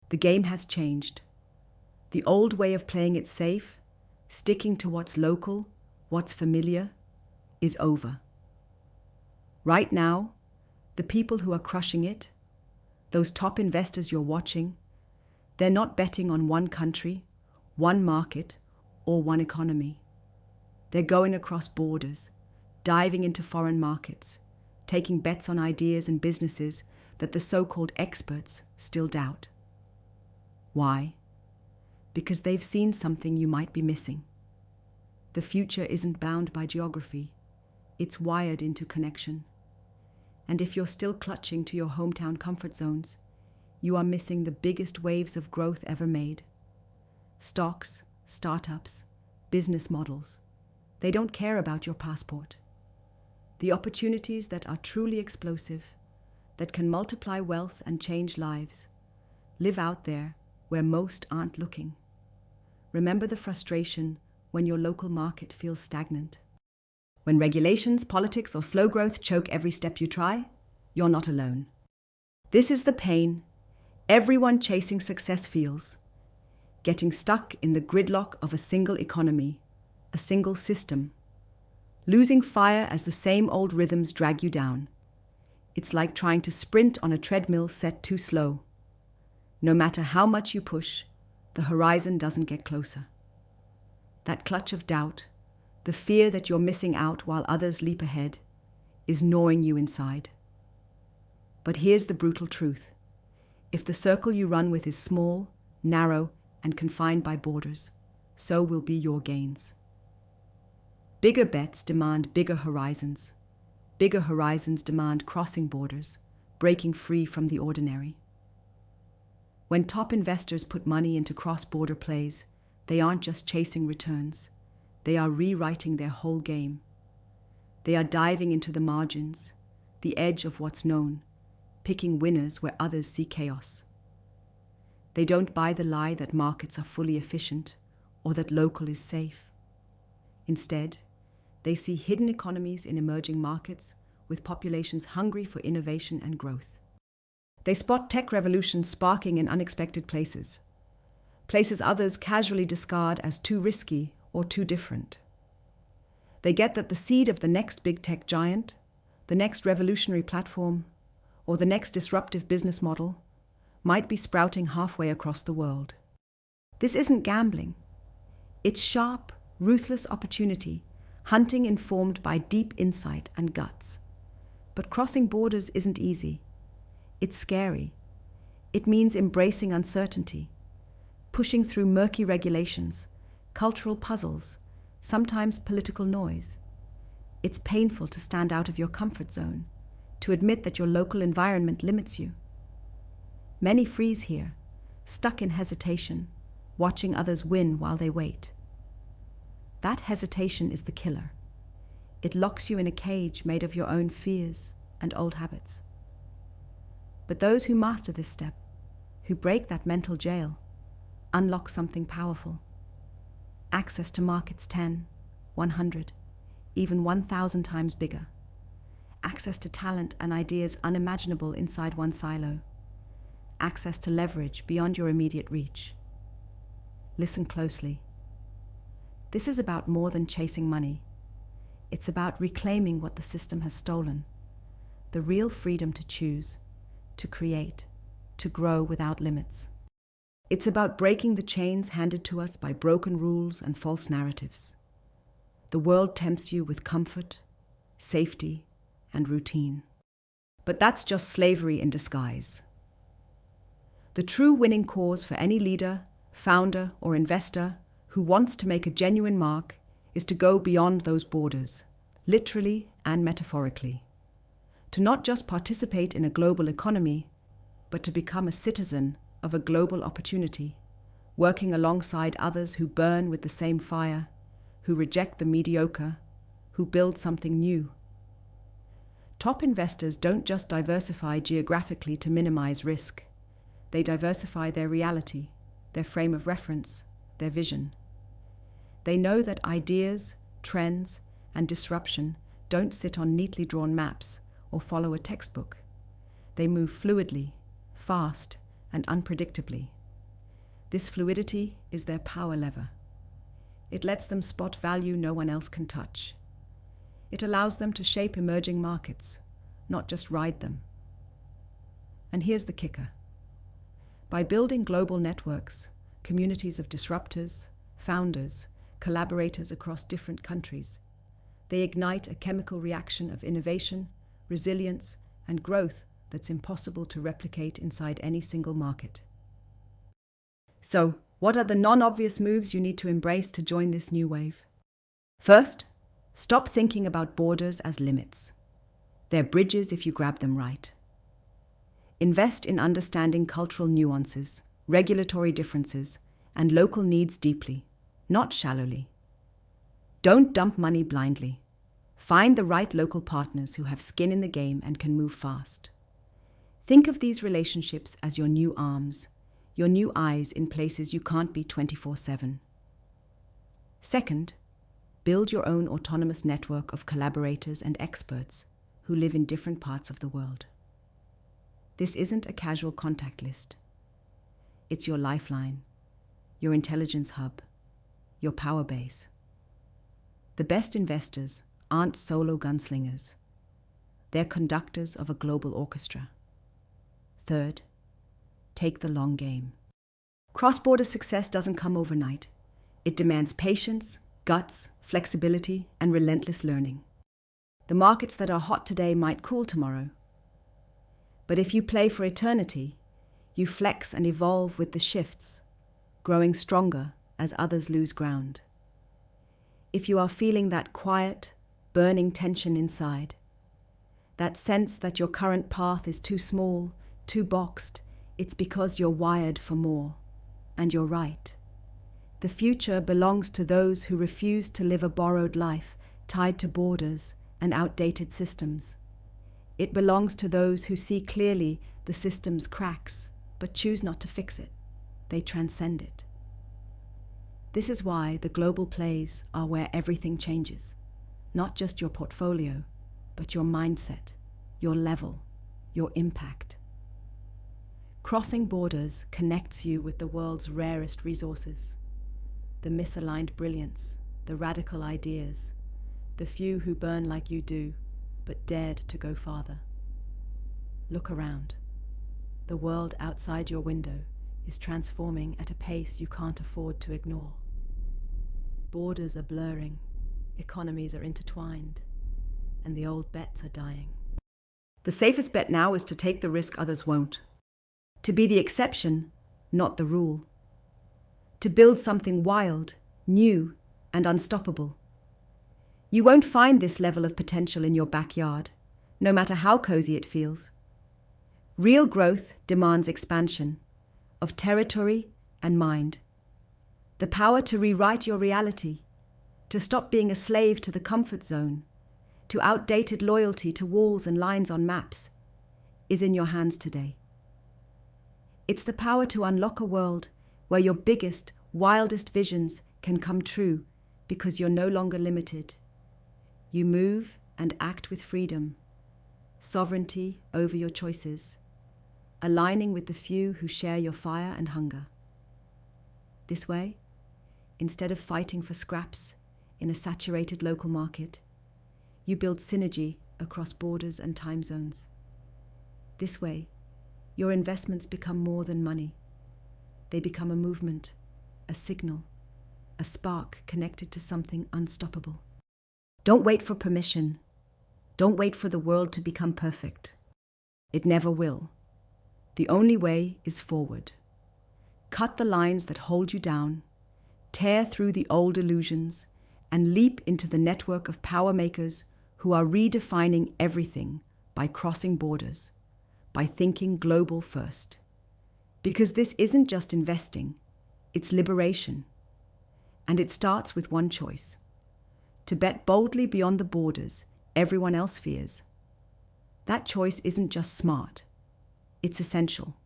The game has changed. The old way of playing it safe, sticking to what's local, what's familiar, is over. Right now, the people who are crushing it, those top investors you're watching, they're not betting on one country, one market, or one economy. They're going across borders, diving into foreign markets, taking bets on ideas and businesses that the so-called experts still doubt. Why? Because they've seen something you might be missing. The future isn't bound by geography. It's wired into connection. And if you're still clutching to your hometown comfort zones, you are missing the biggest waves of growth ever made. Stocks, startups, business models, they don't care about your passport. The opportunities that are truly explosive, that can multiply wealth and change lives, live out there where most aren't looking. Remember the frustration when your local market feels stagnant. When regulations, politics, or slow growth choke every step you try, you're not alone. This is the pain everyone chasing success feels. Getting stuck in the gridlock of a single economy, a single system. Losing fire as the same old rhythms drag you down. It's like trying to sprint on a treadmill set too slow. No matter how much you push, the horizon doesn't get closer. That clutch of doubt, the fear that you're missing out while others leap ahead, is gnawing you inside. But here's the brutal truth. If the circle you run with is small, narrow, and confined by borders, so will be your gains. Bigger bets demand bigger horizons. Bigger horizons demand crossing borders, breaking free from the ordinary. When top investors put money into cross-border plays, they aren't just chasing returns. They are rewriting their whole game. They are diving into the margins, the edge of what's known, picking winners where others see chaos. They don't buy the lie that markets are fully efficient or that local is safe. Instead, they see hidden economies in emerging markets with populations hungry for innovation and growth. They spot tech revolutions sparking in unexpected places others casually discard as too risky or too different. They get that the seed of the next big tech giant, the next revolutionary platform, or the next disruptive business model might be sprouting halfway across the world. This isn't gambling. It's sharp, ruthless opportunity, hunting informed by deep insight and guts. But crossing borders isn't easy. It's scary. It means embracing uncertainty, pushing through murky regulations, cultural puzzles, sometimes political noise. It's painful to stand out of your comfort zone, to admit that your local environment limits you. Many freeze here, stuck in hesitation, watching others win while they wait. That hesitation is the killer. It locks you in a cage made of your own fears and old habits. But those who master this step, who break that mental jail, unlock something powerful. Access to markets 10, 100, even 1,000 times bigger. Access to talent and ideas unimaginable inside one silo. Access to leverage beyond your immediate reach. Listen closely. This is about more than chasing money. It's about reclaiming what the system has stolen. The real freedom to choose, to create, to grow without limits. It's about breaking the chains handed to us by broken rules and false narratives. The world tempts you with comfort, safety, and routine. But that's just slavery in disguise. The true winning cause for any leader, founder, or investor who wants to make a genuine mark is to go beyond those borders, literally and metaphorically. To not just participate in a global economy, but to become a citizen of a global opportunity, working alongside others who burn with the same fire, who reject the mediocre, who build something new. Top investors don't just diversify geographically to minimize risk. They diversify their reality, their frame of reference, their vision. They know that ideas, trends, and disruption don't sit on neatly drawn maps or follow a textbook. They move fluidly, fast, and unpredictably. This fluidity is their power lever. It lets them spot value no one else can touch. It allows them to shape emerging markets, not just ride them. And here's the kicker. By building global networks, communities of disruptors, founders, collaborators across different countries, they ignite a chemical reaction of innovation, resilience, and growth that's impossible to replicate inside any single market. So, what are the non-obvious moves you need to embrace to join this new wave? First, stop thinking about borders as limits. They're bridges if you grab them right. Invest in understanding cultural nuances, regulatory differences, and local needs deeply, not shallowly. Don't dump money blindly. Find the right local partners who have skin in the game and can move fast. Think of these relationships as your new arms, your new eyes in places you can't be 24/7. Second, build your own autonomous network of collaborators and experts who live in different parts of the world. This isn't a casual contact list. It's your lifeline, your intelligence hub, your power base. The best investors aren't solo gunslingers. They're conductors of a global orchestra. Third, take the long game. Cross-border success doesn't come overnight. It demands patience, guts, flexibility, and relentless learning. The markets that are hot today might cool tomorrow. But if you play for eternity, you flex and evolve with the shifts, growing stronger as others lose ground. If you are feeling that quiet, burning tension inside, that sense that your current path is too small, too boxed, it's because you're wired for more. And you're right. The future belongs to those who refuse to live a borrowed life tied to borders and outdated systems. It belongs to those who see clearly the system's cracks, but choose not to fix it. They transcend it. This is why the global plays are where everything changes. Not just your portfolio, but your mindset, your level, your impact. Crossing borders connects you with the world's rarest resources. The misaligned brilliance, the radical ideas, the few who burn like you do, but dared to go farther. Look around. The world outside your window is transforming at a pace you can't afford to ignore. Borders are blurring, economies are intertwined, and the old bets are dying. The safest bet now is to take the risk others won't. To be the exception, not the rule. To build something wild, new, and unstoppable. You won't find this level of potential in your backyard, no matter how cozy it feels. Real growth demands expansion of territory and mind. The power to rewrite your reality, to stop being a slave to the comfort zone, to outdated loyalty to walls and lines on maps, is in your hands today. It's the power to unlock a world where your biggest, wildest visions can come true because you're no longer limited. You move and act with freedom, sovereignty over your choices, aligning with the few who share your fire and hunger. This way, instead of fighting for scraps in a saturated local market, you build synergy across borders and time zones. This way, your investments become more than money. They become a movement, a signal, a spark connected to something unstoppable. Don't wait for permission. Don't wait for the world to become perfect. It never will. The only way is forward. Cut the lines that hold you down, tear through the old illusions, and leap into the network of power makers who are redefining everything by crossing borders, by thinking global first. Because this isn't just investing, it's liberation. And it starts with one choice: to bet boldly beyond the borders everyone else fears. That choice isn't just smart, it's essential.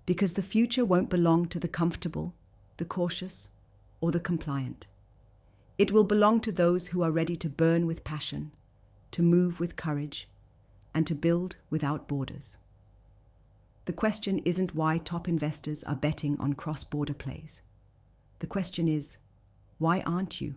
Because the future won't belong to the comfortable, the cautious, or the compliant. It will belong to those who are ready to burn with passion, to move with courage, and to build without borders. The question isn't why top investors are betting on cross-border plays. The question is, why aren't you?